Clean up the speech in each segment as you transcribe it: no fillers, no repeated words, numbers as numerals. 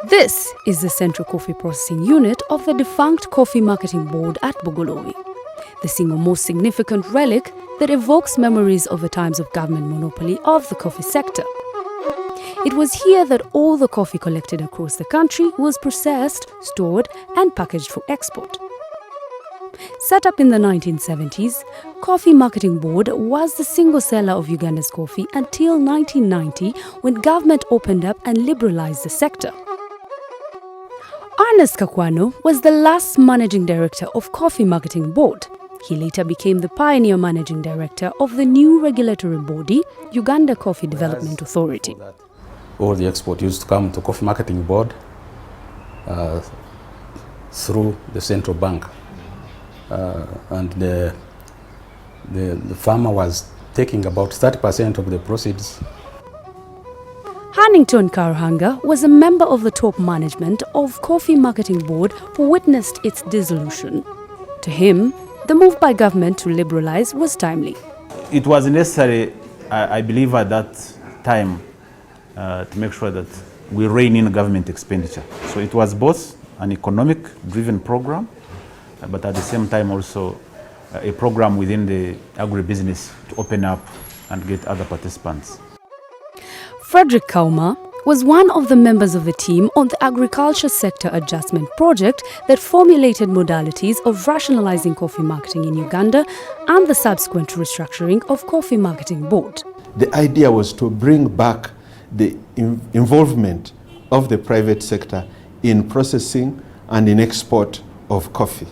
This is the Central Coffee Processing Unit of the defunct Coffee Marketing Board at Bogolowi, the single most significant relic that evokes memories of the times of government monopoly of the coffee sector. It was here that all the coffee collected across the country was processed, stored and packaged for export. Set up in the 1970s, Coffee Marketing Board was the single seller of Uganda's coffee until 1990, when government opened up and liberalized the sector. Ernest Kakwano was the last managing director of Coffee Marketing Board. He later became the pioneer managing director of the new regulatory body, Uganda Coffee Development Authority. All the export used to come to Coffee Marketing Board through the central bank. And the farmer was taking about 30% of the proceeds. Hannington Karuhanga was a member of the top management of Coffee Marketing Board who witnessed its dissolution. To him, the move by government to liberalize was timely. It was necessary, I believe, at that time to make sure that we rein in government expenditure. So it was both an economic-driven program, but at the same time also a program within the agribusiness to open up and get other participants. Frederick Kauma was one of the members of the team on the Agriculture Sector Adjustment Project that formulated modalities of rationalizing coffee marketing in Uganda and the subsequent restructuring of Coffee Marketing Board. The idea was to bring back the involvement of the private sector in processing and in export of coffee.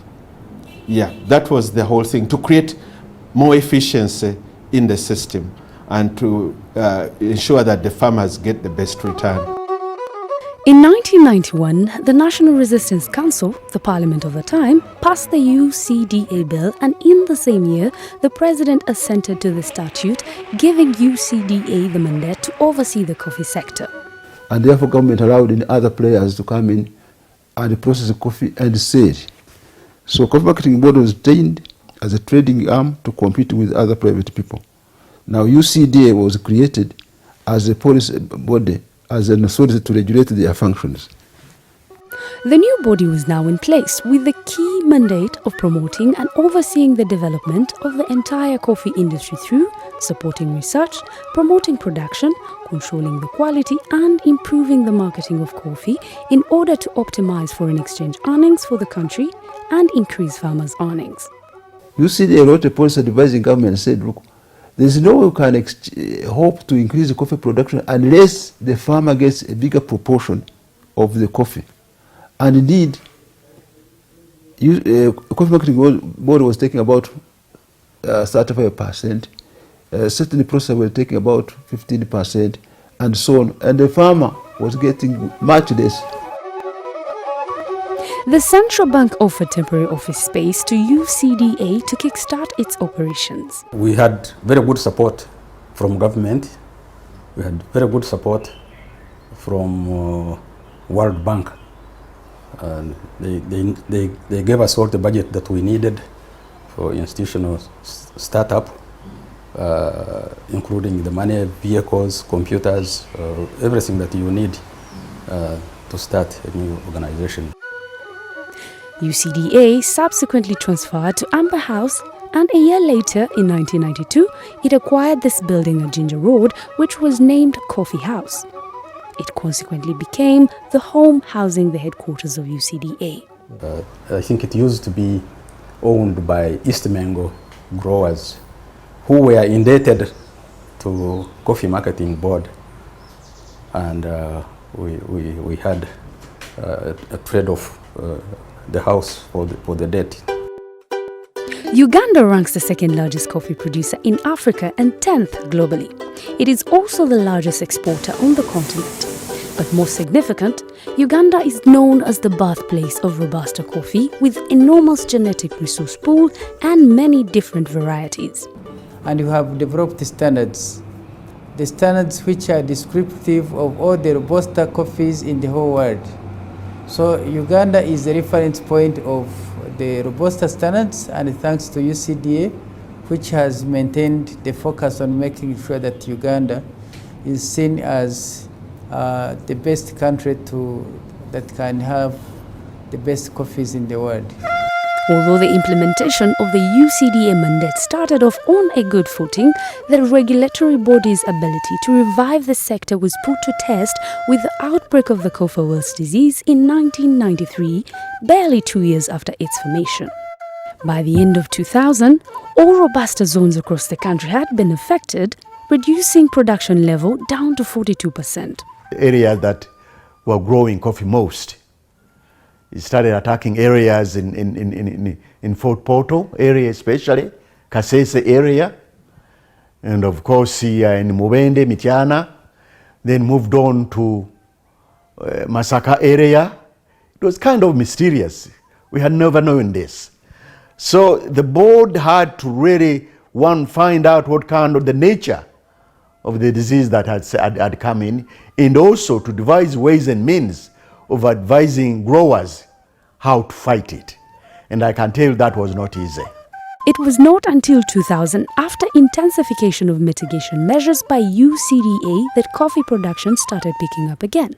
Yeah, that was the whole thing, to create more efficiency in the system and to ensure that the farmers get the best return. In 1991, the National Resistance Council, the parliament of the time, passed the UCDA bill, and in the same year, the president assented to the statute, giving UCDA the mandate to oversee the coffee sector. And therefore government allowed in other players to come in and process coffee and sell. So Coffee Marketing Board was trained as a trading arm to compete with other private people. Now UCDA was created as a policy body, as an authority to regulate their functions. The new body was now in place with the key mandate of promoting and overseeing the development of the entire coffee industry through supporting research, promoting production, controlling the quality and improving the marketing of coffee in order to optimize foreign exchange earnings for the country and increase farmers' earnings. UCDA wrote a policy advising government and said, look, there's no way we can hope to increase the coffee production unless the farmer gets a bigger proportion of the coffee. And indeed, Coffee Marketing Board was taking about 35%, certain processors were taking about 15%, and so on. And the farmer was getting much less. The central bank offered temporary office space to UCDA to kickstart its operations. We had very good support from government. We had very good support from World Bank. They gave us all the budget that we needed for institutional startup, including the money, vehicles, computers, everything that you need to start a new organization. UCDA subsequently transferred to Amber House, and a year later, in 1992, it acquired this building at Ginger Road, which was named Coffee House. It consequently became the home housing the headquarters of UCDA. I think it used to be owned by East Mengo growers who were indebted to Coffee Marketing Board, and we had a trade-off the house for the debt. Uganda ranks the second largest coffee producer in Africa and 10th globally. It is also the largest exporter on the continent. But most significant, Uganda is known as the birthplace of Robusta coffee with enormous genetic resource pool and many different varieties. And you have developed standards. The standards which are descriptive of all the Robusta coffees in the whole world. So Uganda is the reference point of the Robusta standards, and thanks to UCDA, which has maintained the focus on making sure that Uganda is seen as the best country that can have the best coffees in the world. Although the implementation of the UCDA mandate started off on a good footing, the regulatory body's ability to revive the sector was put to test with the outbreak of the Kofi disease in 1993, barely 2 years after its formation. By the end of 2000, all Robusta zones across the country had been affected, reducing production level down to 42%. Areas that were growing coffee most, it started attacking areas in Fort Portal area, especially Kasese area, and of course in Mubende, Mityana, then moved on to Masaka area. It was kind of mysterious. We had never known this. So the board had to really, find out what kind of the nature of the disease that had come in, and also to devise ways and means of advising growers how to fight it. And I can tell you that was not easy. It was not until 2000, after intensification of mitigation measures by UCDA, that coffee production started picking up again.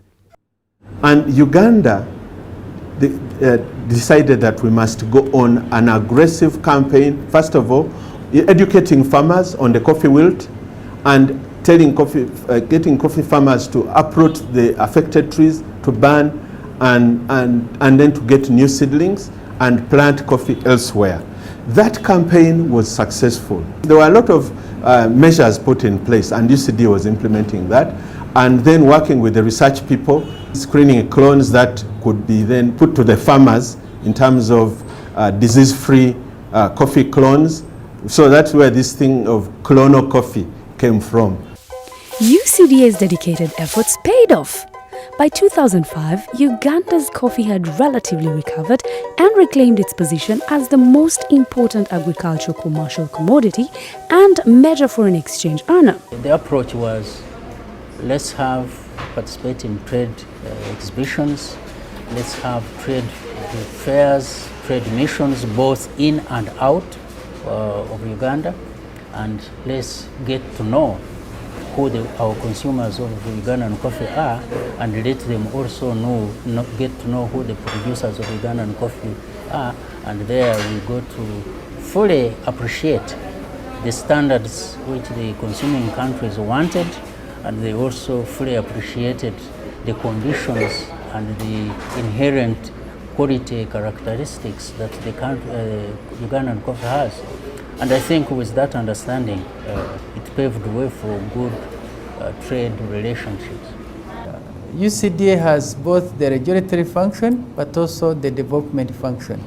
And Uganda decided that we must go on an aggressive campaign, first of all, educating farmers on the coffee wilt and getting coffee farmers to uproot the affected trees, to burn and then to get new seedlings and plant coffee elsewhere. That campaign was successful. There were a lot of measures put in place, and UCDA was implementing that, and then working with the research people, screening clones that could be then put to the farmers in terms of disease-free coffee clones. So that's where this thing of clonal coffee came from. UCDA's dedicated efforts paid off. By 2005, Uganda's coffee had relatively recovered and reclaimed its position as the most important agricultural commercial commodity and major foreign exchange earner. The approach was, let's participate in trade exhibitions, let's have trade fairs, trade missions both in and out of Uganda, and let's get to know who our consumers of Ugandan coffee are, and let them also get to know who the producers of Ugandan coffee are, and there we go to fully appreciate the standards which the consuming countries wanted, and they also fully appreciated the conditions and the inherent quality characteristics that the Ugandan coffee has. And I think with that understanding, it paved the way for good trade relationships. UCDA has both the regulatory function but also the development function.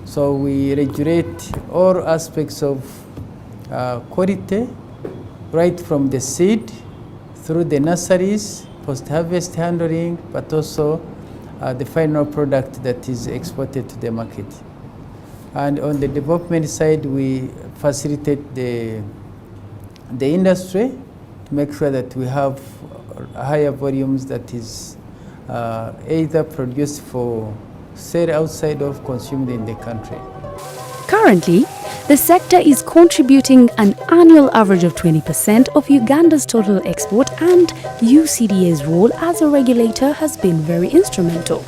So we regulate all aspects of quality, right from the seed through the nurseries, post-harvest handling, but also the final product that is exported to the market. And on the development side, we facilitate the industry to make sure that we have higher volumes that is either produced for sale outside or consumed in the country. Currently, the sector is contributing an annual average of 20% of Uganda's total export, and UCDA's role as a regulator has been very instrumental.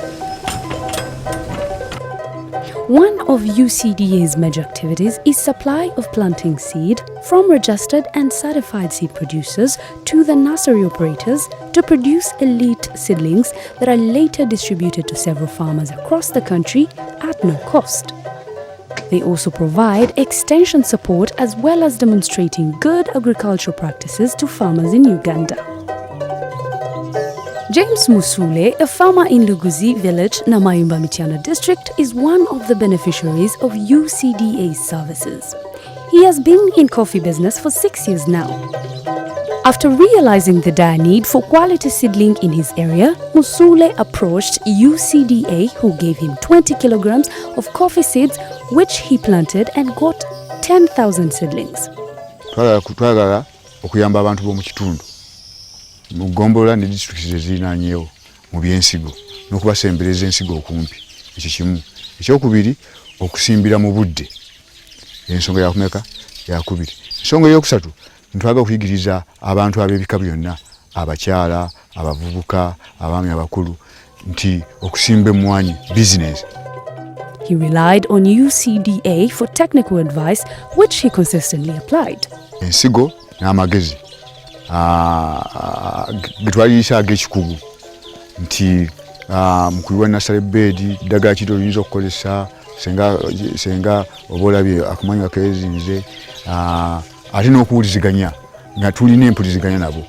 One of UCDA's major activities is supply of planting seed from registered and certified seed producers to the nursery operators to produce elite seedlings that are later distributed to several farmers across the country at no cost. They also provide extension support as well as demonstrating good agricultural practices to farmers in Uganda. James Musule, a farmer in Luguzi village, Namayumba Mityana district, is one of the beneficiaries of UCDA's services. He has been in coffee business for 6 years now. After realizing the dire need for quality seedling in his area, Musule approached UCDA, who gave him 20 kilograms of coffee seeds, which he planted and got 10,000 seedlings. Twagala okuyamba abantu b'omu kitundu mu Gombola ne districts ezirinaanyeewo mu byensigo n'okubasembereza ensigo okumpi. Ekyo kimu. Ekyokubiri, okusimbira mu budde. Ensonga yakumeka yakubiri. Ensonga eyokusatu ntwaga okuyigiriza abantu ab'ebika byonna, abakyala, abavubuka, abaami abakulu nti okusimba emmwanyi business. He relied on UCDA for technical advice, which he consistently applied. Ensigo n'amagezi getwaliyisa ag'ekikugu nti mukuyiwa nasale bedi ddagala kiti oyinza okukozesa senga oba olabye akumanyi akeezinze ate n'okuwuliziganya nga tulina empuliziganya nabo.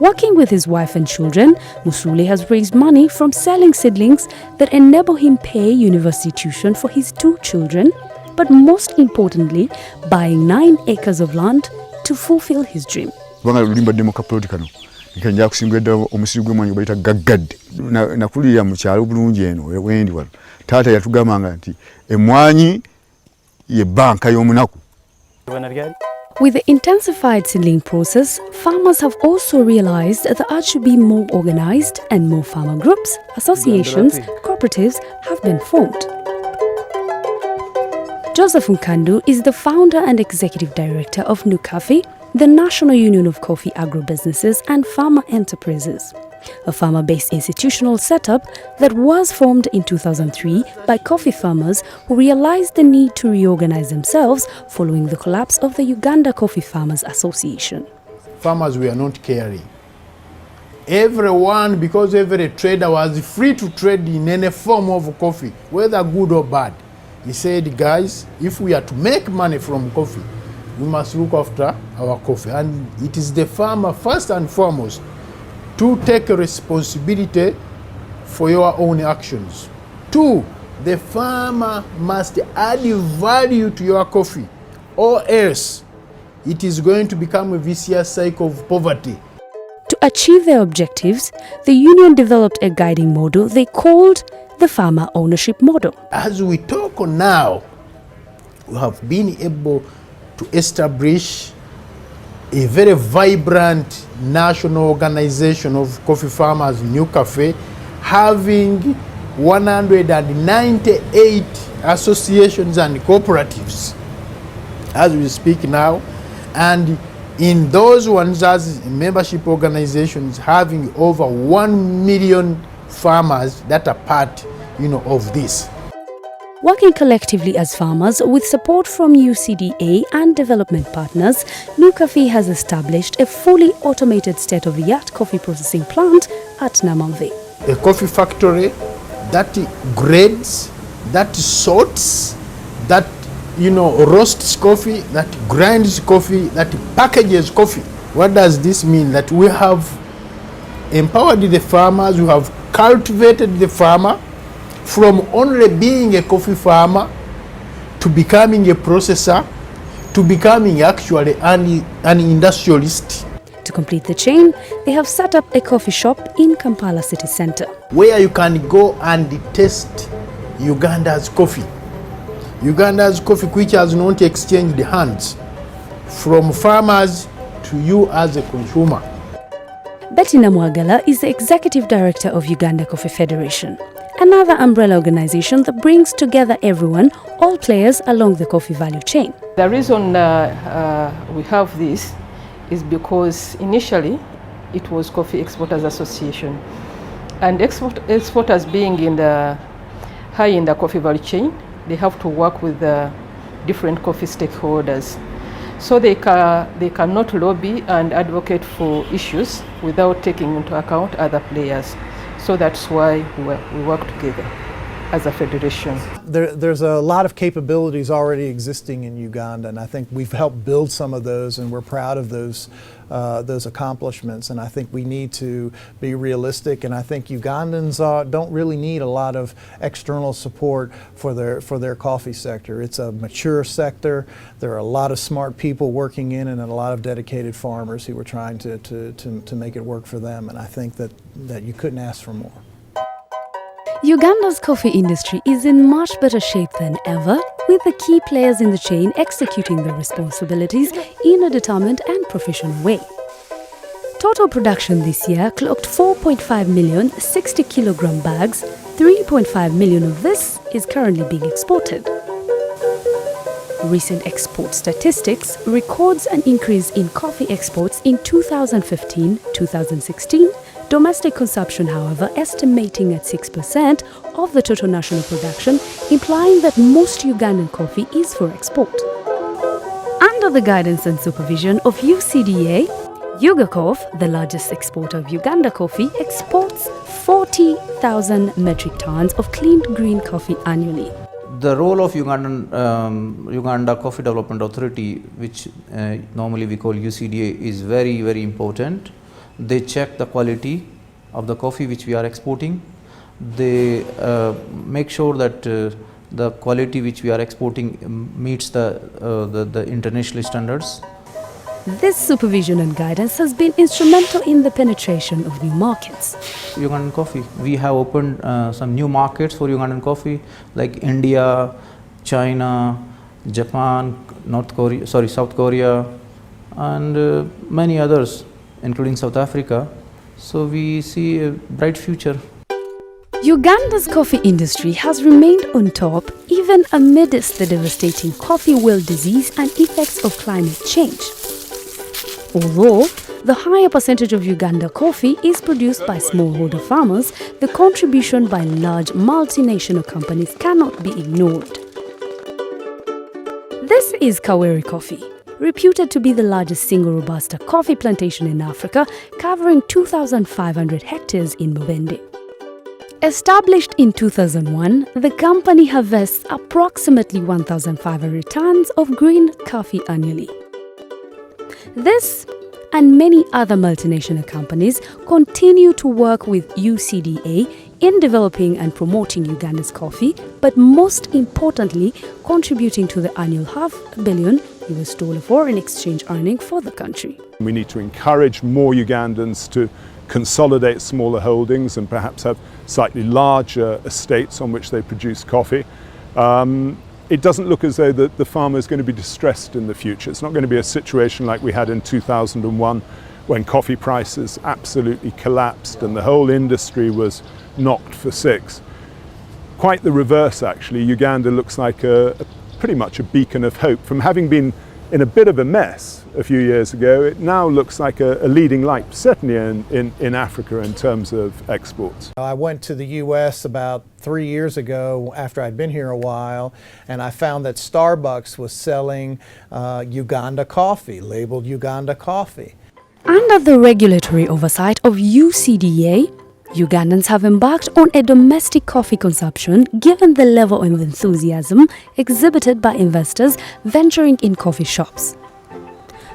Working with his wife and children, Musule has raised money from selling seedlings that enable him pay university tuition for his 2 children, but most importantly, buying 9 acres of land to fulfill his dream. Kubanga lulimba demokaploti kano nkenja kusimbira ddala omusiri gw'emmwanyi bayita gaggadde. Nakulira mu kyalo bulungi eno wendi wano. Taata yatugambanga nti emmwanyi ye banka y'omunaku. With the intensified seedling process, farmers have also realized that there should be more organized and more farmer groups, associations, cooperatives have been formed. Joseph Nkandu is the founder and executive director of Nukafi, the National Union of Coffee Agribusinesses and Farmer Enterprises, a farmer-based institutional setup that was formed in 2003 by coffee farmers who realized the need to reorganize themselves following the collapse of the Uganda Coffee Farmers Association. Farmers were not caring. Everyone, because every trader was free to trade in any form of coffee, whether good or bad. He said, guys, if we are to make money from coffee, we must look after our coffee. And it is the farmer, first and foremost, to take responsibility for your own actions. 2, the farmer must add value to your coffee, or else it is going to become a vicious cycle of poverty. To achieve their objectives, the union developed a guiding model they called the Farmer Ownership Model. As we talk now, we have been able to establish a very vibrant national organization of coffee farmers, Nukafi, having 198 associations and cooperatives as we speak now, and in those ones as membership organizations having over 1 million farmers that are part, of this. Working collectively as farmers with support from UCDA and development partners, Nukafi has established a fully automated state-of-the-art coffee processing plant at Namamve. A coffee factory that grades, that sorts, that roasts coffee, that grinds coffee, that packages coffee. What does this mean? That we have empowered the farmers, we have cultivated the farmer from only being a coffee farmer to becoming a processor, to becoming actually an industrialist. To complete the chain, they have set up a coffee shop in Kampala city centre, where you can go and taste Uganda's coffee. Uganda's coffee, which has not exchanged hands from farmers to you as a consumer. Betty Namwagala is the executive director of Uganda Coffee Federation, another umbrella organization that brings together everyone, all players along the coffee value chain. The reason we have this is because initially it was Coffee Exporters Association, and exporters being high in the coffee value chain, they have to work with different coffee stakeholders. So they cannot lobby and advocate for issues without taking into account other players. So that's why we work together as a federation. There's a lot of capabilities already existing in Uganda, and I think we've helped build some of those, and we're proud of those accomplishments. And I think we need to be realistic, and I think Ugandans don't really need a lot of external support for their coffee sector. It's a mature sector. There are a lot of smart people working in it, and a lot of dedicated farmers who are trying to make it work for them. And I think that you couldn't ask for more. Uganda's coffee industry is in much better shape than ever, with the key players in the chain executing their responsibilities in a determined and professional way. Total production this year clocked 4.5 million 60-kilogram bags. 3.5 million of this is currently being exported. Recent export statistics records an increase in coffee exports in 2015-2016, domestic consumption, however, estimating at 6% of the total national production, implying that most Ugandan coffee is for export. Under the guidance and supervision of UCDA, UGACOF, the largest exporter of Uganda coffee, exports 40,000 metric tons of cleaned green coffee annually. The role of Uganda Coffee Development Authority, which normally we call UCDA, is very, very important. They check the quality of the coffee which we are exporting. They make sure that the quality which we are exporting meets the international standards. This supervision and guidance has been instrumental in the penetration of new markets. Ugandan coffee. We have opened some new markets for Ugandan coffee, like India, China, Japan, South Korea, and many others, including South Africa. So we see a bright future. Uganda's coffee industry has remained on top even amidst the devastating coffee wilt disease and effects of climate change. Although the higher percentage of Uganda coffee is produced by smallholder farmers, the contribution by large multinational companies cannot be ignored. This is Carrera Coffee, reputed to be the largest single Robusta coffee plantation in Africa, covering 2,500 hectares in Mubende. Established in 2001, the company harvests approximately 1,500 tons of green coffee annually. This and many other multinational companies continue to work with UCDA in developing and promoting Uganda's coffee, but most importantly, contributing to the annual $500 million foreign exchange earning for the country. We need to encourage more Ugandans to consolidate smaller holdings and perhaps have slightly larger estates on which they produce coffee. It doesn't look as though the farmer is going to be distressed in the future. It's not going to be a situation like we had in 2001 when coffee prices absolutely collapsed and the whole industry was knocked for six. Quite the reverse, actually. Uganda looks like pretty much a beacon of hope. From having been in a bit of a mess a few years ago, it now looks like a leading light, certainly in Africa in terms of exports. I went to the US about 3 years ago after I'd been here a while, and I found that Starbucks was selling Uganda coffee, labeled Uganda coffee. Under the regulatory oversight of UCDA, Ugandans have embarked on a domestic coffee consumption given the level of enthusiasm exhibited by investors venturing in coffee shops.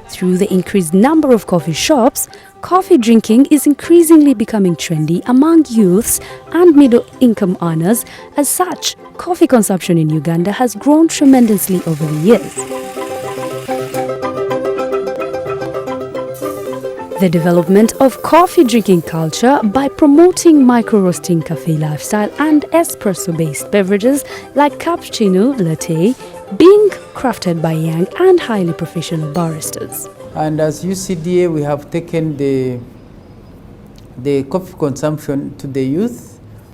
Through the increased number of coffee shops, coffee drinking is increasingly becoming trendy among youths and middle-income earners. As such, coffee consumption in Uganda has grown tremendously over the years. The development of coffee drinking culture by promoting micro-roasting cafe lifestyle and espresso-based beverages like cappuccino, latte, being crafted by young and highly professional baristas. And as UCDA, we have taken the coffee consumption to the youth